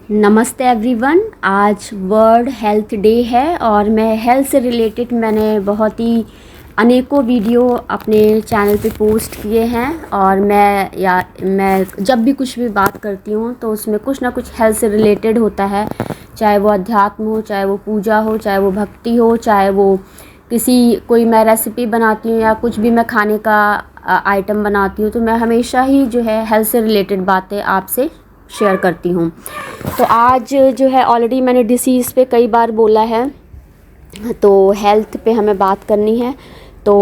नमस्ते एवरीवन। आज world health day है और मैं हेल्थ से रिलेटेड मैंने बहुत ही अनेकों वीडियो अपने चैनल पे पोस्ट किए हैं। और मैं जब भी कुछ भी बात करती हूँ तो उसमें कुछ ना कुछ हेल्थ से रिलेटेड होता है, चाहे वो अध्यात्म हो, चाहे वो पूजा हो, चाहे वो भक्ति हो, चाहे वो कोई मैं रेसिपी बनाती हूँ या कुछ भी मैं खाने का आइटम बनाती हूँ, तो मैं हमेशा ही जो है हेल्थ से रिलेटेड बातें आपसे शेयर करती हूँ। तो आज जो है ऑलरेडी मैंने डिसीज़ पे कई बार बोला है, तो हेल्थ पे हमें बात करनी है। तो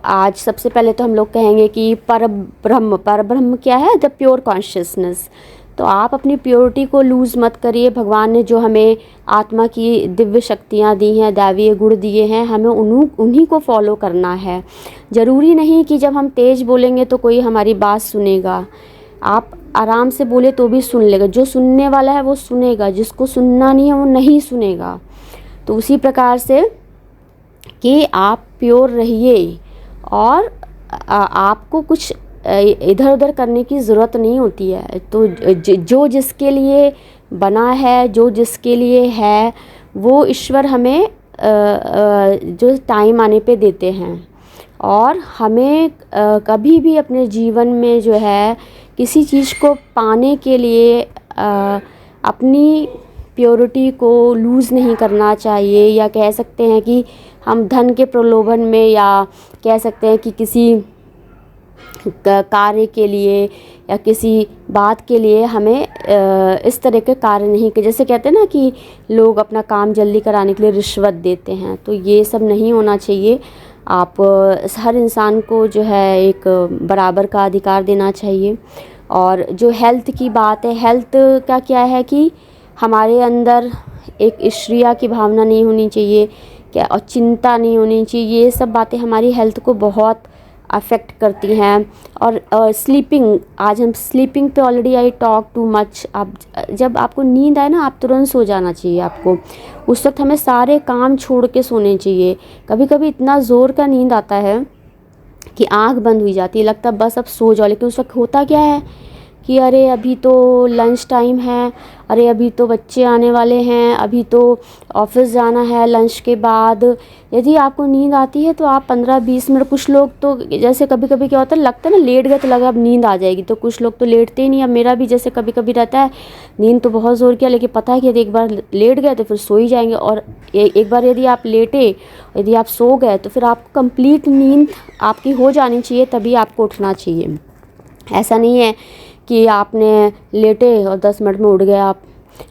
आज सबसे पहले तो हम लोग कहेंगे कि परब्रह्म क्या है? The pure consciousness. तो आप अपनी प्योरिटी को लूज़ मत करिए। भगवान ने जो हमें आत्मा की दिव्य शक्तियाँ दी हैं, दैवीय गुण दिए हैं, हमें उन्हीं को फॉलो करना है। ज़रूरी नहीं कि जब हम तेज़ बोलेंगे तो कोई हमारी बात सुनेगा। आप आराम से बोले तो भी सुन लेगा। जो सुनने वाला है वो सुनेगा, जिसको सुनना नहीं है वो नहीं सुनेगा। तो उसी प्रकार से कि आप प्योर रहिए और आपको कुछ इधर उधर करने की ज़रूरत नहीं होती है। तो जो जिसके लिए बना है, जो जिसके लिए है, वो ईश्वर हमें जो टाइम आने पे देते हैं। और हमें कभी भी अपने जीवन में जो है किसी चीज़ को पाने के लिए अपनी प्योरिटी को लूज़ नहीं करना चाहिए। या कह सकते हैं कि हम धन के प्रलोभन में, या कह सकते हैं कि किसी कार्य के लिए या किसी बात के लिए हमें इस तरह के कार्य नहीं कि जैसे कहते हैं ना कि लोग अपना काम जल्दी कराने के लिए रिश्वत देते हैं, तो ये सब नहीं होना चाहिए। आप हर इंसान को जो है एक बराबर का अधिकार देना चाहिए। और जो हेल्थ की बात है, हेल्थ का क्या है कि हमारे अंदर एक ईर्ष्या की भावना नहीं होनी चाहिए क्या, और चिंता नहीं होनी चाहिए। ये सब बातें हमारी हेल्थ को बहुत अफेक्ट करती हैं। और स्लीपिंग, आज हम स्लीपिंग पे already I talk too much. आप जब आपको नींद आए ना, आप तुरंत सो जाना चाहिए। आपको उस वक्त हमें सारे काम छोड़ के सोने चाहिए। कभी कभी इतना ज़ोर का नींद आता है कि आँख बंद हुई जाती है, लगता है बस अब सो जाओ। लेकिन उस वक्त होता क्या है कि अरे अभी तो लंच टाइम है, अरे अभी तो बच्चे आने वाले हैं, अभी तो ऑफिस जाना है लंच के बाद। यदि आपको नींद आती है तो आप 15-20 मिनट, कुछ लोग तो जैसे कभी कभी क्या होता है, लगता है ना लेट गए तो लगा अब नींद आ जाएगी, तो कुछ लोग तो लेटते ही नहीं। अब मेरा भी जैसे कभी कभी रहता है, नींद तो बहुत ज़ोर किया, लेकिन पता है कि यदि एक बार लेट गए तो फिर सो ही जाएंगे। और एक बार यदि आप लेटे, यदि आप सो गए, तो फिर आपको कंप्लीट नींद आपकी हो जानी चाहिए, तभी आपको उठना चाहिए। ऐसा नहीं है कि आपने लेटे और 10 मिनट में उठ गए आप।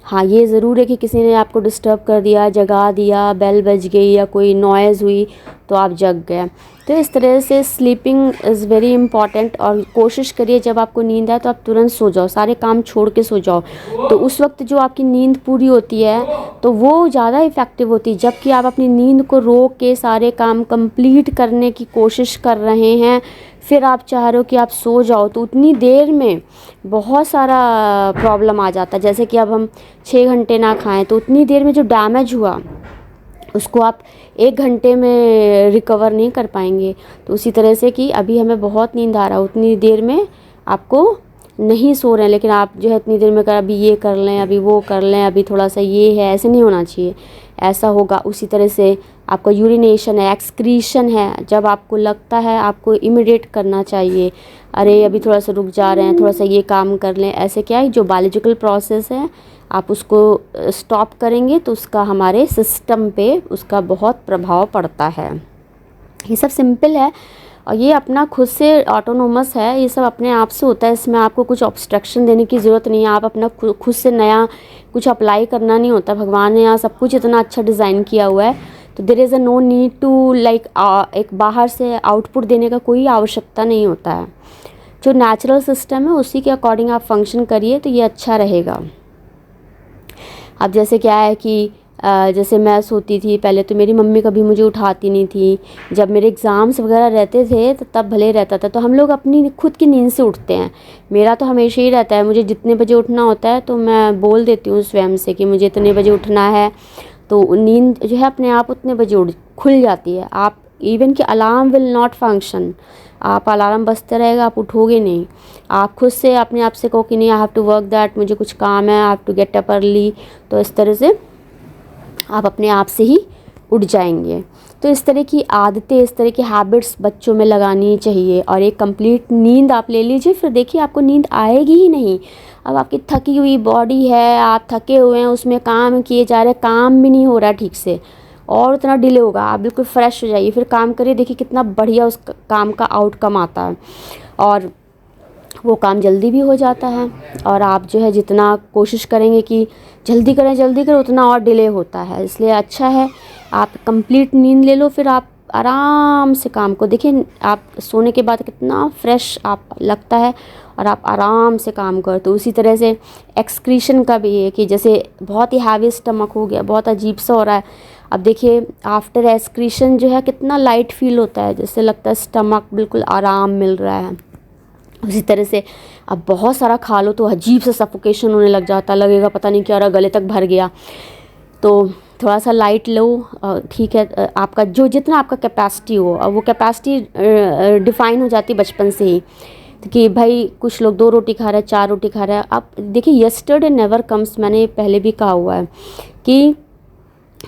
हाँ, ये ज़रूर है कि किसी ने आपको डिस्टर्ब कर दिया, जगा दिया, बेल बज गई या कोई नॉइज़ हुई तो आप जग गए। तो इस तरह से स्लीपिंग इज़ वेरी इंपॉर्टेंट। और कोशिश करिए जब आपको नींद आए तो आप तुरंत सो जाओ, सारे काम छोड़ के सो जाओ। तो उस वक्त जो आपकी नींद पूरी होती है तो वो ज़्यादा इफ़ेक्टिव होती है। जबकि आप अपनी नींद को रोक के सारे काम कंप्लीट करने की कोशिश कर रहे हैं, फिर आप चाह रहे हो कि आप सो जाओ, तो उतनी देर में बहुत सारा प्रॉब्लम आ जाता है। जैसे कि अब हम 6 घंटे ना खाएं तो उतनी देर में जो डैमेज हुआ उसको आप 1 घंटे में रिकवर नहीं कर पाएंगे। तो उसी तरह से कि अभी हमें बहुत नींद आ रहा है, उतनी देर में आपको नहीं सो रहे हैं, लेकिन आप जो है इतनी देर में कर अभी ये कर लें, अभी वो कर लें, अभी थोड़ा सा ये है, ऐसे नहीं होना चाहिए। ऐसा होगा। उसी तरह से आपका यूरिनेशन है, एक्सक्रीशन है, जब आपको लगता है आपको इमिडिएट करना चाहिए, अरे अभी थोड़ा सा रुक जा रहे हैं, थोड़ा सा ये काम कर लें। ऐसे क्या है, जो बायोलॉजिकल प्रोसेस है आप उसको स्टॉप करेंगे तो उसका हमारे सिस्टम पे उसका बहुत प्रभाव पड़ता है। ये सब सिंपल है और ये अपना खुद से ऑटोनोमस है, ये सब अपने आप से होता है। इसमें आपको कुछ ऑब्स्ट्रक्शन देने की ज़रूरत नहीं है। आप अपना खुद से नया कुछ अप्लाई करना नहीं होता। भगवान ने यहाँ सब कुछ इतना अच्छा डिज़ाइन किया हुआ है, तो there is a no need to like एक बाहर से आउटपुट देने का कोई आवश्यकता नहीं होता है। जो नेचुरल सिस्टम है उसी के अकॉर्डिंग आप फंक्शन करिए तो ये अच्छा रहेगा। अब जैसे क्या है कि जैसे मैं सोती थी पहले, तो मेरी मम्मी कभी मुझे उठाती नहीं थी। जब मेरे एग्ज़ाम्स वगैरह रहते थे तो तब भले रहता था। तो हम लोग अपनी खुद की नींद से उठते हैं। मेरा तो हमेशा ही रहता है, मुझे जितने बजे उठना होता है तो मैं बोल देती हूँ स्वयं से कि मुझे इतने बजे उठना है, तो नींद जो है अपने आप उतने बजे खुल जाती है। आप इवन कि अलार्म विल नॉट फंक्शन। आप अलार्म बजते रहेगा, आप उठोगे नहीं। आप खुद से अपने आप से कहो कि नहीं, I have to work that, मुझे कुछ काम है, I have to get up early, तो इस तरह से आप अपने आप से ही उठ जाएंगे। तो इस तरह की आदतें, इस तरह की हैबिट्स बच्चों में लगानी चाहिए। और एक कंप्लीट नींद आप ले लीजिए, फिर देखिए आपको नींद आएगी ही नहीं। अब आपकी थकी हुई बॉडी है, आप थके हुए हैं, उसमें काम किए जा रहे हैं, काम भी नहीं हो रहा ठीक से और उतना डिले होगा। आप बिल्कुल फ्रेश हो जाइए, फिर काम करिए, देखिए कितना बढ़िया उस काम का आउटकम आता है और वो काम जल्दी भी हो जाता है। और आप जो है जितना कोशिश करेंगे कि जल्दी करें उतना और डिले होता है। इसलिए अच्छा है आप कंप्लीट नींद ले लो, फिर आप आराम से काम को देखिए। आप सोने के बाद कितना फ्रेश आप लगता है और आप आराम से काम करो। तो उसी तरह से एक्सक्रीशन का भी है कि जैसे बहुत ही हैवी स्टमक हो गया, बहुत अजीब सा हो रहा है, अब देखिए आफ्टर एक्सक्रीशन जो है कितना लाइट फील होता है, जैसे लगता है स्टमक बिल्कुल आराम मिल रहा है। उसी तरह से अब बहुत सारा खा लो तो अजीब सा सफोकेशन होने लग जाता, लगेगा पता नहीं क्या हो रहा, गले तक भर गया। तो थोड़ा सा लाइट लो, ठीक है, आपका जो जितना आपका कैपेसिटी हो। अब वो कैपेसिटी डिफ़ाइन हो जाती है बचपन से ही कि भाई कुछ लोग 2 रोटी खा रहे हैं, 4 रोटी खा रहे हैं। आप देखिए यस्टरडे नेवर कम्स, मैंने पहले भी कहा हुआ है कि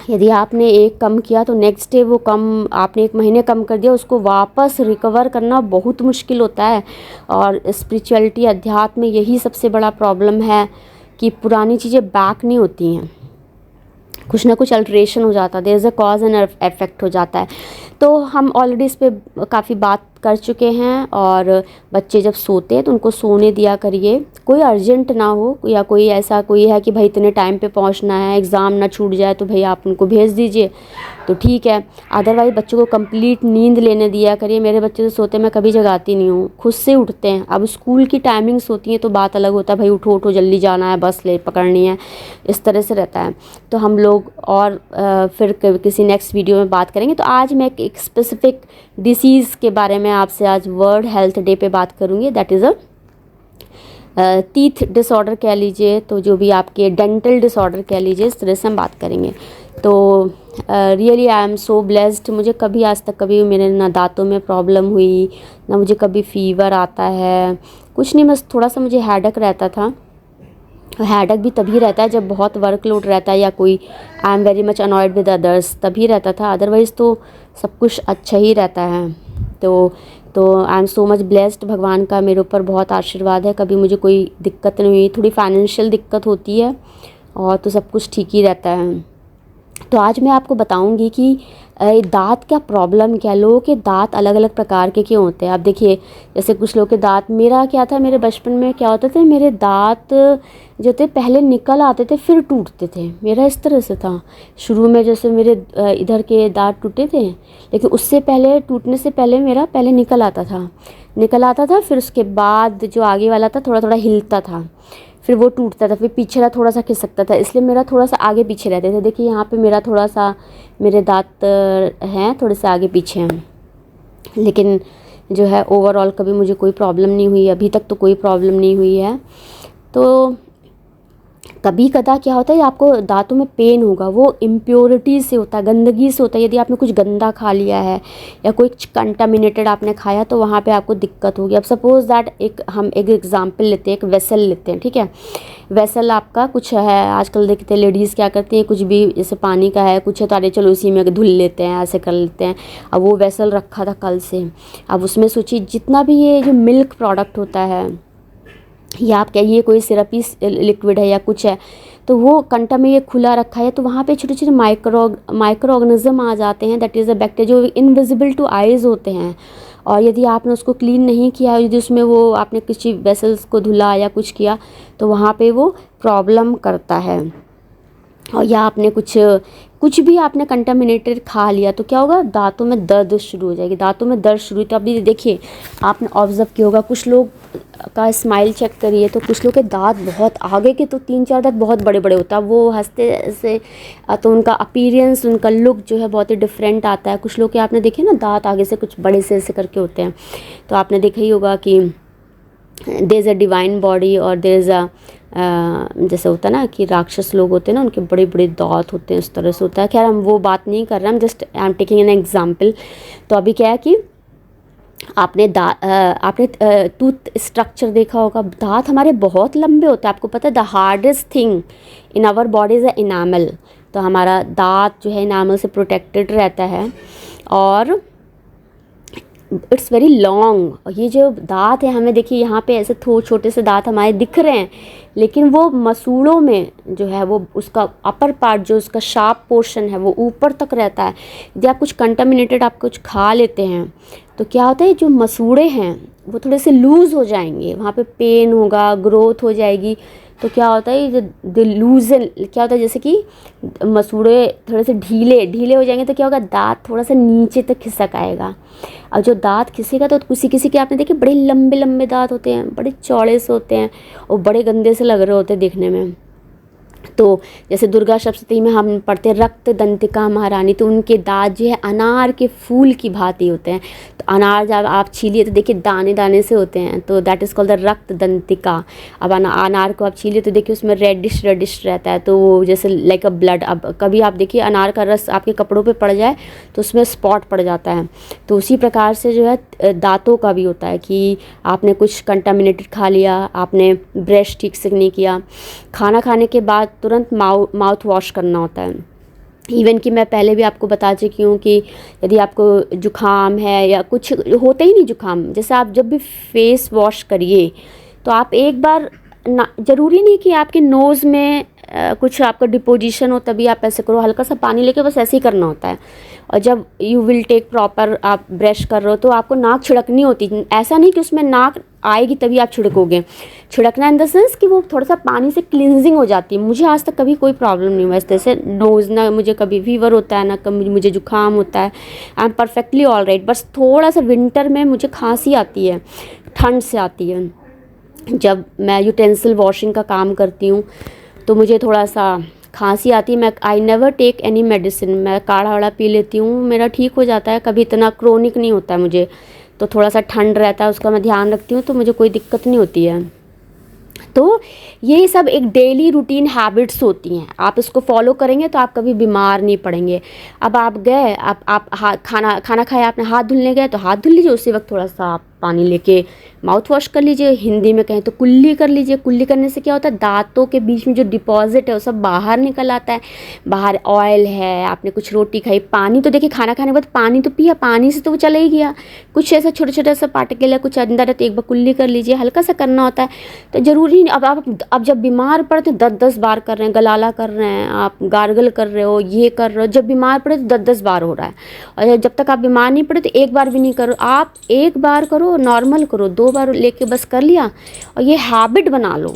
यदि आपने एक कम किया तो नेक्स्ट डे वो कम, आपने 1 महीने कम कर दिया, उसको वापस रिकवर करना बहुत मुश्किल होता है। और स्पिरिचुअलिटी, अध्यात्म में यही सबसे बड़ा प्रॉब्लम है कि पुरानी चीज़ें बैक नहीं होती हैं, कुछ ना कुछ अल्ट्रेशन हो जाता है, there is a cause and effect हो जाता है। तो हम ऑलरेडी इस पर काफ़ी बात कर चुके हैं। और बच्चे जब सोते हैं तो उनको सोने दिया करिए, कोई अर्जेंट ना हो या कोई ऐसा कोई है कि भाई इतने टाइम पे पहुंचना है, एग्ज़ाम ना छूट जाए, तो भाई आप उनको भेज दीजिए तो ठीक है। अदरवाइज़ बच्चों को कंप्लीट नींद लेने दिया करिए। मेरे बच्चे तो सोते, मैं कभी जगाती नहीं हूँ, खुद से उठते हैं। अब स्कूल की टाइमिंग्स होती हैं तो बात अलग होता है, भाई उठो उठो जल्दी जाना है, बस ले पकड़नी है, इस तरह से रहता है। तो हम लोग और फिर किसी नेक्स्ट वीडियो में बात करेंगे। तो आज मैं एक स्पेसिफिक डिसीज़ के बारे में आपसे आज वर्ल्ड हेल्थ डे पे बात करूँगी, दैट इज़ टीथ डिसऑर्डर कह लीजिए, तो जो भी आपके डेंटल डिसऑर्डर कह लीजिए, इस तरह से हम बात करेंगे। तो really I am so blessed, मुझे कभी आज तक कभी मेरे ना दांतों में प्रॉब्लम हुई, ना मुझे कभी फीवर आता है, कुछ नहीं, बस थोड़ा सा मुझे हेडेक रहता था। हेडेक भी तभी रहता है जब बहुत वर्कलोड रहता है या कोई I am very much annoyed with others, तभी रहता था, अदरवाइज़ तो सब कुछ अच्छा ही रहता है। तो I am so much blessed, भगवान का मेरे ऊपर बहुत आशीर्वाद है, कभी मुझे कोई दिक्कत नहीं हुई। थोड़ी फाइनेंशियल दिक्कत होती है और तो सब कुछ ठीक ही रहता है। तो आज मैं आपको बताऊंगी कि दांत का प्रॉब्लम क्या है। लोगों के दांत अलग अलग प्रकार के क्यों होते हैं। आप देखिए जैसे कुछ लोगों के दांत, मेरा क्या था, मेरे बचपन में क्या होता था, मेरे दांत जो थे पहले निकल आते थे फिर टूटते थे, मेरा इस तरह से था शुरू में। जैसे मेरे इधर के दांत टूटे थे, लेकिन उससे पहले, टूटने से पहले मेरा पहले निकल आता था, फिर उसके बाद जो आगे वाला था थोड़ा थोड़ा हिलता था, फिर वो टूटता था, फिर पीछे वाला थोड़ा सा खिसकता था, इसलिए मेरा थोड़ा सा आगे पीछे रहते थे। देखिए यहाँ पे मेरा थोड़ा सा, मेरे दांत हैं थोड़े से आगे पीछे हैं, लेकिन जो है ओवरऑल कभी मुझे कोई प्रॉब्लम नहीं हुई, अभी तक तो कोई प्रॉब्लम नहीं हुई है। तो कभी कदा क्या होता है, आपको दांतों में पेन होगा, वो इम्प्योरिटी से होता है, गंदगी से होता है। यदि आपने कुछ गंदा खा लिया है या कोई कंटामिनेटेड आपने खाया तो वहाँ पे आपको दिक्कत होगी। अब सपोज़ दैट हम एक एग्जांपल लेते हैं, एक वेसल लेते हैं, ठीक है। वेसल आपका कुछ है, आजकल देखते हैं लेडीज़ क्या करती हैं, कुछ भी जैसे पानी का है कुछ है तो अरे चलो उसी में धुल लेते हैं, ऐसे कर लेते हैं। अब वो वेसल रखा था कल से, अब उसमें सोचिए जितना भी ये जो मिल्क प्रोडक्ट होता है या आप कहिए कोई सिरपी लिक्विड है या कुछ है, तो वो कंटा में ये खुला रखा है, तो वहाँ पे छोटे छोटे माइक्रो ऑर्गेनिज्म आ जाते हैं, दैट इज़ अ बैक्टीरिया, जो इनविजिबल टू आइज़ होते हैं। और यदि आपने उसको क्लीन नहीं किया, यदि उसमें वो आपने किसी वेसल्स को धुला या कुछ किया तो वहाँ पे वो प्रॉब्लम करता है। और या आपने कुछ भी आपने कंटामिनेटेड खा लिया तो क्या होगा, दांतों में दर्द शुरू हो जाएगी। दांतों में दर्द शुरू हुई तो अभी देखिए आपने ऑब्जर्व किया होगा, कुछ लोग का स्माइल चेक करिए तो कुछ लोग के दांत बहुत आगे के, तो 3-4 दांत बहुत बड़े बड़े होता है, वो हंसते से तो उनका अपीयरेंस, उनका लुक जो है बहुत ही डिफरेंट आता है। कुछ लोग के आपने देखे ना दांत आगे से कुछ बड़े से ऐसे करके होते हैं, तो आपने देखा ही होगा कि there is a divine body और देयर इज़ अ जैसे होता है ना कि राक्षस लोग होते हैं ना, उनके बड़े बड़े दांत होते हैं, इस तरह से होता है। खैर हम वो बात नहीं कर रहे, हम just I am taking an example. तो अभी क्या है कि आपने टूथ स्ट्रक्चर देखा होगा, दांत हमारे बहुत लंबे होते हैं। आपको पता है the hardest thing in our body is a enamel. तो हमारा दांत जो है इनामल से प्रोटेक्टेड रहता है और इट्स वेरी लॉन्ग। और ये जो दांत है, हमें देखिए यहाँ पे ऐसे छोटे से दांत हमारे दिख रहे हैं, लेकिन वो मसूड़ों में जो है वो उसका अपर पार्ट जो उसका शार्प पोर्शन है वो ऊपर तक रहता है। यदि आप कुछ कंटामिनेटेड आप कुछ खा लेते हैं तो क्या होता है, जो मसूड़े हैं वो थोड़े से लूज़ हो जाएंगे, वहाँ पे पेन होगा, ग्रोथ हो जाएगी। तो क्या होता है, जो लूजन क्या होता है, जैसे कि मसूड़े थोड़े से ढीले हो जाएंगे तो क्या होगा, दांत थोड़ा सा नीचे तक खिसक आएगा। और जो दांत खिसेगा तो किसी के आपने देखे बड़े लंबे लंबे दांत होते हैं, बड़े चौड़े से होते हैं और बड़े गंदे से लग रहे होते हैं देखने में। तो जैसे दुर्गा सप्तशती में हम पढ़ते हैं रक्त दंतिका महारानी, तो उनके दांत जो है अनार के फूल की भांति होते हैं। तो अनार जब आप छीलिए तो देखिए दाने दाने से होते हैं, तो दैट इज़ कॉल्ड द रक्त दंतिका। अब अनार को आप छीलिए तो देखिए उसमें रेडिश रहता है, तो वो जैसे लाइक अ ब्लड। अब कभी आप देखिए अनार का रस आपके कपड़ों पे पड़ जाए तो उसमें स्पॉट पड़ जाता है। तो उसी प्रकार से जो है दांतों का भी होता है कि आपने कुछ कंटामिनेटेड खा लिया, आपने ब्रश ठीक से नहीं किया, खाना खाने के बाद तुरंत माउथ वॉश करना होता है। इवन कि मैं पहले भी आपको बता चुकी हूँ कि यदि आपको जुखाम है या कुछ होता ही नहीं जुखाम, जैसे आप जब भी फेस वॉश करिए तो आप एक बार ना, ज़रूरी नहीं कि आपके नोज़ में कुछ आपका डिपोजिशन हो तभी आप ऐसे करो, हल्का सा पानी लेके बस ऐसे ही करना होता है। और जब यू विल टेक प्रॉपर आप ब्रश कर रहे हो तो आपको नाक छिड़कनी होती, ऐसा नहीं कि उसमें नाक आएगी तभी आप छिड़कोगे। छिड़कना इन द सेंस कि वो थोड़ा सा पानी से क्लिनजिंग हो जाती है। मुझे आज तक कभी कोई प्रॉब्लम नहीं हुआ इस तरह से, नोज़ ना मुझे कभी फीवर होता है ना कभी मुझे जुकाम होता है, I am perfectly all right. बस थोड़ा सा विंटर में मुझे खांसी आती है, ठंड से आती है। जब मैं यूटेंसिल वॉशिंग का काम करती हूँ तो मुझे थोड़ा सा खांसी आती है। मैं I never take any medicine, मैं काढ़ा वाढ़ा पी लेती हूँ, मेरा ठीक हो जाता है, कभी इतना क्रोनिक नहीं होता है मुझे। तो थोड़ा सा ठंड रहता है उसका मैं ध्यान रखती हूँ तो मुझे कोई दिक्कत नहीं होती है। तो ये सब एक डेली रूटीन हैबिट्स होती हैं, आप इसको फॉलो करेंगे तो आप कभी बीमार नहीं पड़ेंगे। अब आप गए, आप खाना खाया, आपने हाथ धुलने गए तो हाथ धुल लीजिए, उसी वक्त थोड़ा सा आप पानी लेके माउथ वॉश कर लीजिए, हिंदी में कहें तो कुल्ली कर लीजिए। कुल्ली करने से क्या होता है, दांतों के बीच में जो डिपॉजिट है वो सब बाहर निकल आता है। बाहर ऑयल है, आपने कुछ रोटी खाई, पानी तो देखिए खाना खाने के बाद पानी तो पिया, पानी से तो वो चला ही गया। कुछ ऐसा छोटे छोटे सा पार्टिकल है कुछ अंदर है तो एक बार कुल्ली कर लीजिए, हल्का सा करना होता है। तो ज़रूरी नहीं अब जब बीमार पड़े तो 10-10 बार कर रहे हैं, गलाला कर रहे हैं, आप गार्गल कर रहे हो, ये कर रहे हो। जब बीमार पड़े तो 10-10 बार हो रहा है, और जब तक आप बीमार नहीं पड़े तो एक बार भी नहीं करो। आप एक बार करो, नॉर्मल करो, 2 बार लेके बस कर लिया और ये हैबिट बना लो।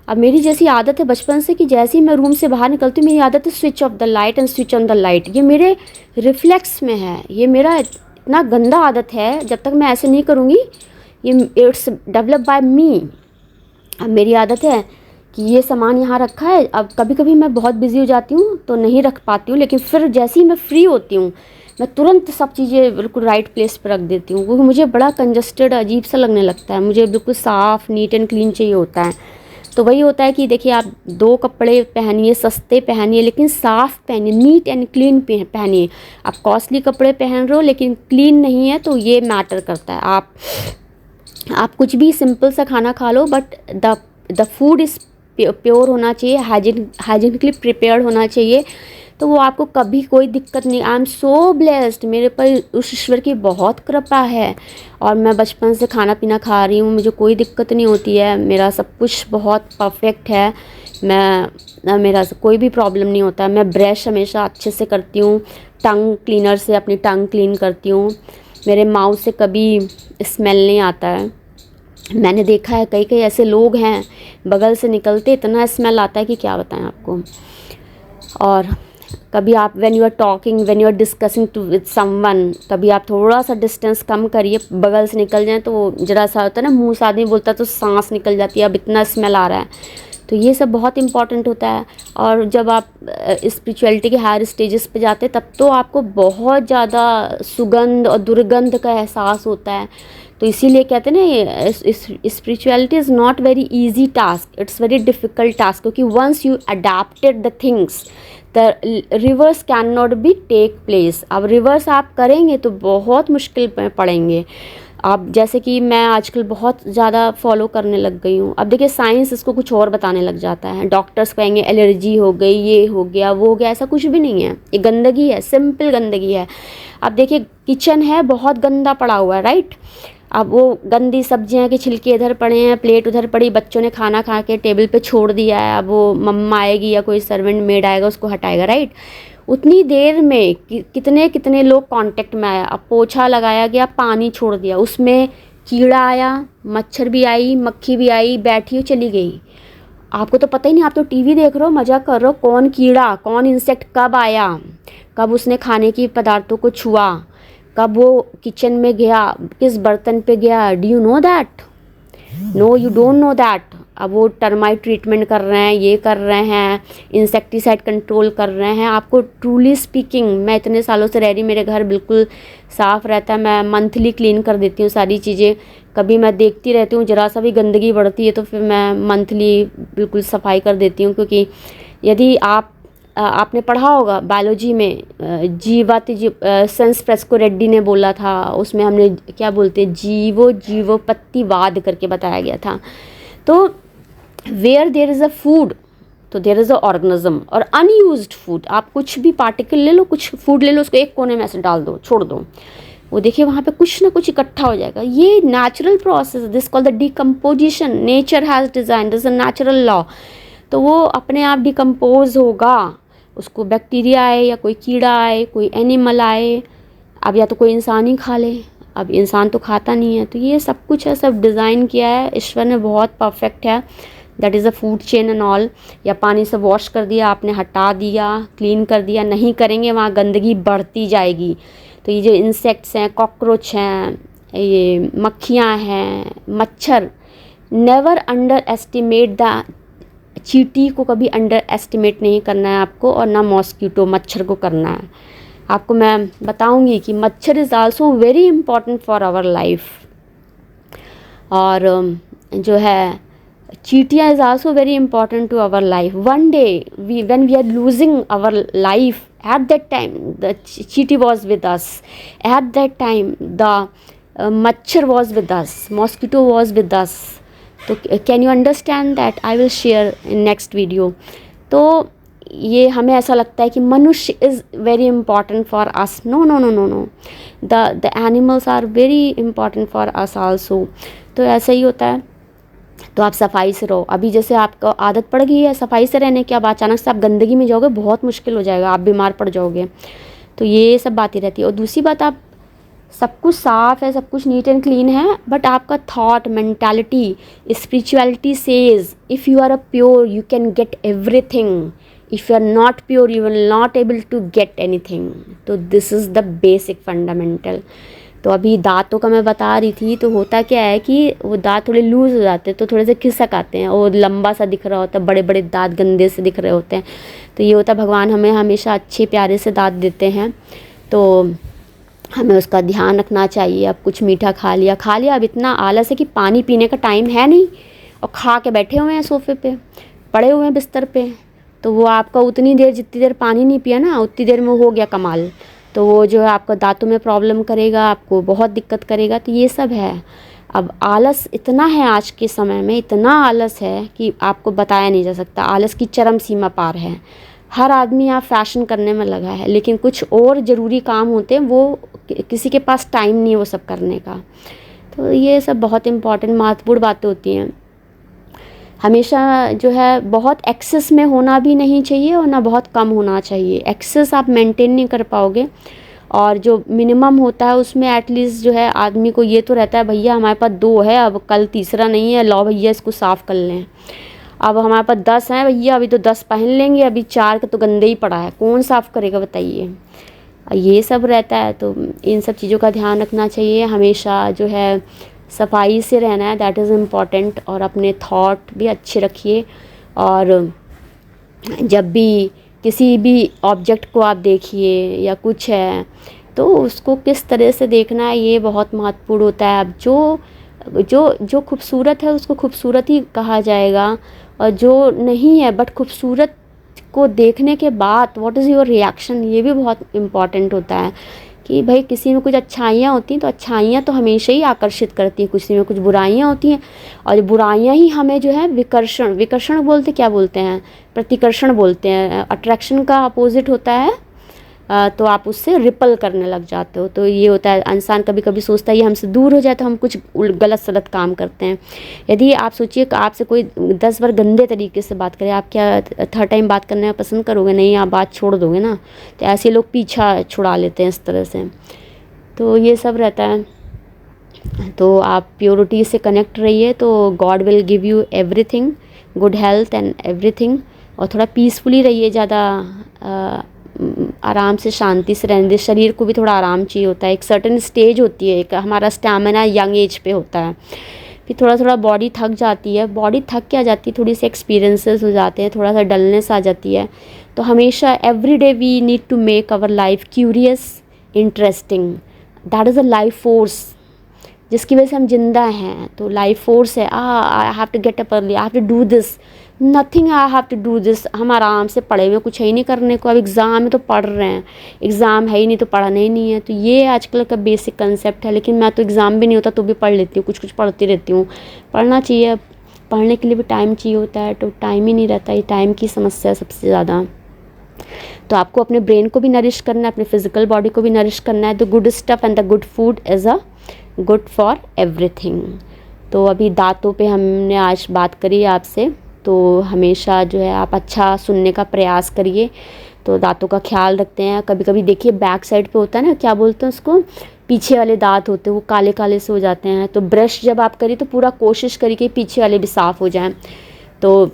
अब मेरी जैसी आदत है बचपन से कि जैसे ही मैं रूम से बाहर निकलती हूँ मेरी आदत है switch off the light and switch on the light. ये मेरे रिफ्लेक्स में है, ये मेरा इतना गंदा आदत है, जब तक मैं ऐसे नहीं करूँगी ये इट्स डेवलप बाय मी। अब मेरी आदत है कि ये सामान यहाँ रखा है, अब कभी कभी मैं बहुत बिज़ी हो जाती हूँ तो नहीं रख पाती हूँ, लेकिन फिर जैसे ही मैं फ्री होती हूँ मैं तुरंत सब चीज़ें बिल्कुल राइट प्लेस पर रख देती हूँ, क्योंकि मुझे बड़ा कंजस्टेड अजीब सा लगने लगता है। मुझे बिल्कुल साफ़ नीट एंड क्लीन चाहिए होता है। तो वही होता है कि देखिए आप 2 कपड़े पहनिए, सस्ते पहनिए लेकिन साफ़ पहनिए, नीट एंड क्लीन पहनिए। आप कॉस्टली कपड़े पहन रहे हो लेकिन क्लीन नहीं है तो ये मैटर करता है। आप कुछ भी सिंपल सा खाना खा लो but the food is pure होना चाहिए, हाइजीनिकली प्रिपेयर्ड होना चाहिए, तो वो आपको कभी कोई दिक्कत नहीं। आई एम सो ब्लेस्ड, मेरे पर उस ईश्वर की बहुत कृपा है और मैं बचपन से खाना पीना खा रही हूँ, मुझे कोई दिक्कत नहीं होती है, मेरा सब कुछ बहुत परफेक्ट है। मेरा कोई भी प्रॉब्लम नहीं होता है। मैं ब्रश हमेशा अच्छे से करती हूँ, टंग क्लीनर से अपनी टंग क्लीन करती हूँ, मेरे माउथ से कभी स्मेल नहीं आता है। मैंने देखा है कई ऐसे लोग हैं बगल से निकलते इतना स्मेल आता है कि क्या बताएं आपको। और कभी आप when you are talking, when you are discussing to with someone, कभी आप थोड़ा सा डिस्टेंस कम करिए, बगल से निकल जाएं तो जरा सा होता है ना, मुंह से आदमी बोलता है तो सांस निकल जाती है, अब इतना स्मेल आ रहा है। तो ये सब बहुत इम्पॉर्टेंट होता है। और जब आप स्पिरिचुअलिटी के हायर स्टेजेस पे जाते हैं तब तो आपको बहुत ज़्यादा सुगंध और दुर्गंध का एहसास होता है। तो इसीलिए कहते हैं ना, spirituality is not very easy task, it's very difficult task, क्योंकि once you adapted the things the reverse can not be take place. अब रिवर्स आप करेंगे तो बहुत मुश्किल में पड़ेंगे आप। जैसे कि मैं आजकल बहुत ज़्यादा फॉलो करने लग गई हूँ। अब देखिए साइंस इसको कुछ और बताने लग जाता है, डॉक्टर्स कहेंगे एलर्जी हो गई, ये हो गया, वो हो गया। ऐसा कुछ भी नहीं है, ये गंदगी है, सिंपल गंदगी है। अब देखिए किचन है बहुत गंदा पड़ा हुआ है, राइट। अब वो गंदी सब्जियां के छिलके इधर पड़े हैं, प्लेट उधर पड़ी, बच्चों ने खाना खा के टेबल पे छोड़ दिया है। अब वो मम्मा आएगी या कोई सर्वेंट मेड आएगा उसको हटाएगा, राइट। उतनी देर में कितने कितने लोग कांटेक्ट में आया। अब पोछा लगाया गया, पानी छोड़ दिया, उसमें कीड़ा आया, मच्छर भी आई, मक्खी भी आई, बैठी चली गई। आपको तो पता ही नहीं, आप तो टीवी देख रहे हो, मज़ा कर रहे हो, कौन कीड़ा कौन इंसेक्ट कब आया, कब उसने खाने की पदार्थों को छुआ, कब वो किचन में गया, किस बर्तन पे गया। Do you know that? No, you don't know that. अब वो टर्माइट ट्रीटमेंट कर रहे हैं, ये कर रहे हैं, इंसेक्टिसाइड कंट्रोल कर रहे हैं। आपको ट्रूली स्पीकिंग, मैं इतने सालों से रह रही, मेरे घर बिल्कुल साफ़ रहता है, मैं मंथली क्लीन कर देती हूँ सारी चीज़ें। कभी मैं देखती रहती हूँ ज़रा सा भी गंदगी बढ़ती है तो फिर मैं मंथली बिल्कुल सफाई कर देती हूँ। क्योंकि यदि आपने पढ़ा होगा बायोलॉजी में, सेंस फ्रेस्को रेड्डी ने बोला था, उसमें हमने क्या बोलते हैं, जीवोपत्तिवाद करके बताया गया था। तो where there is a food तो देयर इज़ अ ऑर्गेनिज्म। और अनयूज्ड फूड, आप कुछ भी पार्टिकल ले लो, कुछ फूड ले लो, उसको एक कोने में ऐसे डाल दो, छोड़ दो, वो देखिए वहाँ पे कुछ ना कुछ इकट्ठा हो जाएगा। ये natural process, this called the decomposition, nature has design, this is a natural law. तो वो अपने आप डिकम्पोज होगा, उसको बैक्टीरिया आए या कोई कीड़ा आए, कोई एनिमल आए, अब या तो कोई इंसान ही खा ले, अब इंसान तो खाता नहीं है। तो ये सब कुछ है, सब डिज़ाइन किया है ईश्वर ने, बहुत परफेक्ट है। That is a food chain and all. या पानी से वॉश कर दिया आपने, हटा दिया, क्लीन कर दिया, नहीं करेंगे वहाँ गंदगी बढ़ती जाएगी। तो ये जो इंसेक्ट्स हैं, कॉकरोच हैं, ये मक्खियाँ हैं, मच्छर, नेवर अंडर एस्टिमेट द चींटी को कभी अंडर एस्टिमेट नहीं करना है आपको, और ना मॉस्किटो, मच्छर को करना है। आपको मैं बताऊंगी कि मच्छर is also very important for our life. और जो है चींटियाँ is also very important to our life. One day when we are losing our life, at that time the चींटी was with us, at that time the मच्छर was with us, mosquito was with us. तो can you understand that? I will share in next video. तो ये हमें ऐसा लगता है कि मनुष्य is very important for us. No no no no no, the animals are very important for us also. तो ऐसा ही होता है। तो आप सफाई से रहो। अभी जैसे आपको आदत पड़ गई है सफाई से रहने की, अब अचानक से आप गंदगी में जाओगे, बहुत मुश्किल हो जाएगा, आप बीमार पड़ जाओगे। तो ये सब बातें रहती है। और दूसरी बात, आप सब कुछ साफ़ है, सब कुछ नीट एंड क्लीन है, बट आपका thought, mentality, spirituality says if you are a pure you can get everything, if you are not pure you will not able to get anything. तो this is the basic fundamental. तो अभी दांतों का मैं बता रही थी, तो होता क्या है कि वो दांत थोड़े लूज़ हो जाते हैं, तो थोड़े से खिसक आते हैं, और लंबा सा दिख रहा होता है, बड़े बड़े दांत गंदे से दिख रहे होते हैं। तो ये होता है, भगवान हमें हमेशा अच्छे प्यारे से दांत देते हैं, तो हमें उसका ध्यान रखना चाहिए। अब कुछ मीठा खा लिया, अब इतना आलस है कि पानी पीने का टाइम है नहीं, और खा के बैठे हुए हैं सोफे पे, पड़े हुए हैं बिस्तर पे। तो वो आपका उतनी देर, जितनी देर पानी नहीं पिया ना, उतनी देर में हो गया कमाल। तो वो जो है आपका दांतों में प्रॉब्लम करेगा, आपको बहुत दिक्कत करेगा। तो ये सब है। अब आलस इतना है आज के समय में, इतना आलस है कि आपको बताया नहीं जा सकता। आलस की चरम सीमा पार है। हर आदमी यहाँ फैशन करने में लगा है, लेकिन कुछ और ज़रूरी काम होते हैं, वो किसी के पास टाइम नहीं है वो सब करने का। तो ये सब बहुत इम्पॉर्टेंट महत्वपूर्ण बातें होती हैं। हमेशा जो है बहुत एक्सेस में होना भी नहीं चाहिए, और ना बहुत कम होना चाहिए। एक्सेस आप मेंटेन नहीं कर पाओगे, और जो मिनिमम होता है उसमें एटलीस्ट जो है आदमी को ये तो रहता है, भैया हमारे पास 2 है, अब कल तीसरा नहीं है, लो भैया इसको साफ़ कर लें। अब हमारे पास 10 हैं भैया, अभी तो 10 पहन लेंगे, अभी 4 का तो गंदे ही पड़ा है, कौन साफ़ करेगा बताइए। ये सब रहता है। तो इन सब चीज़ों का ध्यान रखना चाहिए। हमेशा जो है सफाई से रहना है, दैट इज़ इम्पॉर्टेंट। और अपने थॉट भी अच्छे रखिए, और जब भी किसी भी ऑब्जेक्ट को आप देखिए या कुछ है तो उसको किस तरह से देखना है ये बहुत महत्वपूर्ण होता है। अब जो खूबसूरत है उसको खूबसूरत ही कहा जाएगा, और जो नहीं है बट खूबसूरत को देखने के बाद व्हाट इज़ योर रिएक्शन, ये भी बहुत इम्पॉर्टेंट होता है कि भाई किसी में कुछ अच्छाइयाँ होती हैं तो अच्छाइयाँ तो हमेशा ही आकर्षित करती हैं, किसी में कुछ बुराइयाँ होती हैं और बुराइयाँ ही हमें जो है विकर्षण बोलते क्या बोलते हैं, प्रतिकर्षण बोलते हैं। अट्रैक्शन का अपोजिट होता है तो आप उससे रिपल करने लग जाते हो। तो ये होता है, इंसान कभी कभी सोचता है ये हमसे दूर हो जाए तो हम कुछ गलत सलत काम करते हैं। यदि आप सोचिए कि आपसे कोई 10 बार गंदे तरीके से बात करे, आप क्या थर्ड टाइम बात करना पसंद करोगे? नहीं, आप बात छोड़ दोगे ना। तो ऐसे लोग पीछा छुड़ा लेते हैं इस तरह से। तो ये सब रहता है। तो आप प्योरिटी से कनेक्ट रहिए तो God will give you everything, good health and everything. और थोड़ा पीसफुली रहिए, ज़्यादा आराम से शांति से रहने दे। शरीर को भी थोड़ा आराम चाहिए होता है। एक सर्टेन स्टेज होती है, एक हमारा स्टैमिना यंग एज पे होता है, फिर थोड़ा थोड़ा बॉडी थक जाती है। बॉडी थक के आ जाती है, थोड़ी सी एक्सपीरियंसेस हो जाते हैं, थोड़ा सा डलनेस आ जाती है। तो हमेशा every day we need to make our life curious, interesting. That is a life force जिसकी वजह से हम जिंदा हैं। तो लाइफ फोर्स है, I have to get up early, I have to do this, nothing I have to do this. हम आराम से पढ़े हुए, कुछ है ही नहीं करने को। अब एग्ज़ाम है तो पढ़ रहे हैं, एग्ज़ाम है ही नहीं तो पढ़ना ही नहीं है। तो ये आजकल का बेसिक कंसेप्ट है। लेकिन मैं तो एग्ज़ाम भी नहीं होता तो भी पढ़ लेती हूँ, कुछ कुछ पढ़ती रहती हूँ। पढ़ना चाहिए, पढ़ने के लिए भी टाइम चाहिए होता है, तो टाइम ही नहीं रहता। ये टाइम की समस्या है सबसे ज़्यादा। तो आपको अपने ब्रेन को भी नरिश करना है, अपने फिजिकल बॉडी को भी नरिश करना है। The good stuff and the good food is a good for everything. तो अभी दांतों पे हमने आज बात करी आपसे। तो हमेशा जो है आप अच्छा सुनने का प्रयास करिए, तो दांतों का ख्याल रखते हैं। कभी कभी देखिए बैक साइड पे होता है ना, क्या बोलते हैं उसको, पीछे वाले दांत होते हैं वो काले काले से हो जाते हैं। तो ब्रश जब आप करिए तो पूरा कोशिश करिए कि पीछे वाले भी साफ़ हो जाएं। तो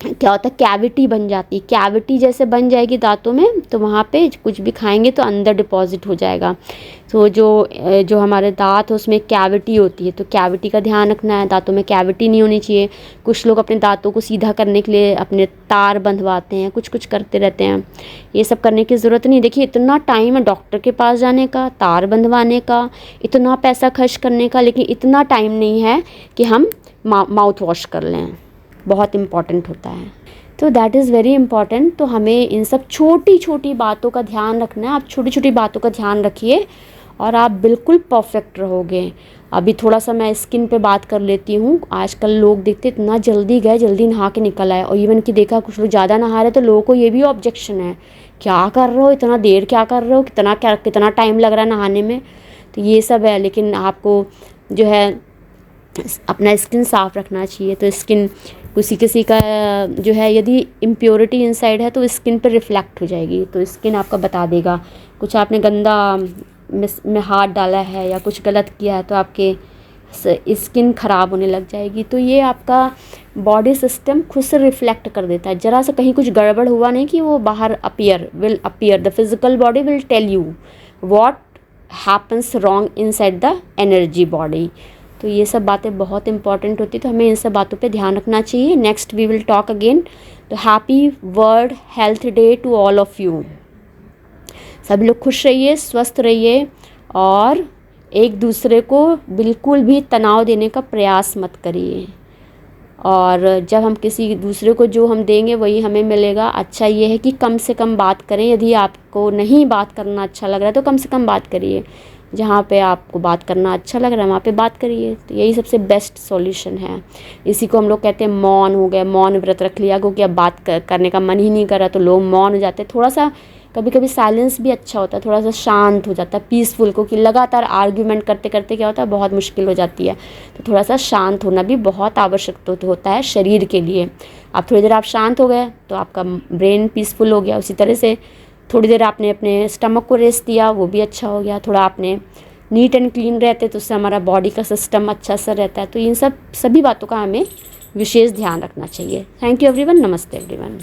क्या होता है, कैविटी बन जाती है। कैविटी जैसे बन जाएगी दांतों में तो वहाँ पे कुछ भी खाएंगे तो अंदर डिपॉजिट हो जाएगा। तो जो हमारे दांत है उसमें कैविटी होती है, तो कैविटी का ध्यान रखना है। दांतों में कैविटी नहीं होनी चाहिए। कुछ लोग अपने दांतों को सीधा करने के लिए अपने तार बंधवाते हैं, कुछ कुछ करते रहते हैं। ये सब करने की ज़रूरत नहीं। देखिए इतना टाइम है डॉक्टर के पास जाने का, तार बंधवाने का, इतना पैसा खर्च करने का, लेकिन इतना टाइम नहीं है कि हम माउथ वॉश कर लें। बहुत इम्पॉर्टेंट होता है। तो दैट इज़ वेरी इम्पॉर्टेंट। तो हमें इन सब छोटी छोटी बातों का ध्यान रखना है। आप छोटी छोटी बातों का ध्यान रखिए और आप बिल्कुल परफेक्ट रहोगे। अभी थोड़ा सा मैं स्किन पे बात कर लेती हूँ। आजकल लोग देखते इतना जल्दी गए, जल्दी नहा के निकल आए। और इवन कि देखा कुछ लोग ज़्यादा नहा रहे तो लोगों को ये भी ऑब्जेक्शन है, क्या कर रहे हो, इतना देर क्या कर रहे हो, कितना टाइम लग रहा है नहाने में। तो ये सब है। लेकिन आपको जो है अपना स्किन साफ़ रखना चाहिए। तो स्किन किसी का जो है यदि इम्प्योरिटी इनसाइड है तो स्किन पर रिफ्लेक्ट हो जाएगी। तो स्किन आपका बता देगा, कुछ आपने गंदा में हाथ डाला है या कुछ गलत किया है तो आपके स्किन ख़राब होने लग जाएगी। तो ये आपका बॉडी सिस्टम खुद से रिफ्लेक्ट कर देता है। ज़रा सा कहीं कुछ गड़बड़ हुआ नहीं कि वो बाहर will appear, the physical body will tell you what happens wrong inside the energy body. तो ये सब बातें बहुत इंपॉर्टेंट होती है। तो हमें इन सब बातों पे ध्यान रखना चाहिए। Next we will talk again. तो happy world health day to all of you. सभी लोग खुश रहिए, स्वस्थ रहिए और एक दूसरे को बिल्कुल भी तनाव देने का प्रयास मत करिए। और जब हम किसी दूसरे को जो हम देंगे वही हमें मिलेगा। अच्छा ये है कि कम से कम बात करें। यदि आपको नहीं बात करना अच्छा लग रहा है तो कम से कम बात करिए। जहाँ पे आपको बात करना अच्छा लग रहा है वहाँ पे बात करिए। तो यही सबसे बेस्ट सॉल्यूशन है। इसी को हम लोग कहते हैं मौन हो गया, मौन व्रत रख लिया, क्योंकि अब बात करने का मन ही नहीं कर रहा तो लोग मौन हो जाते हैं। थोड़ा सा कभी कभी साइलेंस भी अच्छा होता है, थोड़ा सा शांत हो जाता है, पीसफुल। क्योंकि लगातार आर्ग्यूमेंट करते करते क्या होता है, बहुत मुश्किल हो जाती है। तो थोड़ा सा शांत होना भी बहुत आवश्यक होता है शरीर के लिए। आप थोड़ी देर आप शांत हो गए तो आपका ब्रेन पीसफुल हो गया। उसी तरह से थोड़ी देर आपने अपने स्टमक को रेस्ट दिया, वो भी अच्छा हो गया। थोड़ा आपने नीट एंड क्लीन रहते तो उससे हमारा बॉडी का सिस्टम अच्छा सा रहता है। तो इन सभी बातों का हमें विशेष ध्यान रखना चाहिए। Thank you everyone. नमस्ते एवरीवन।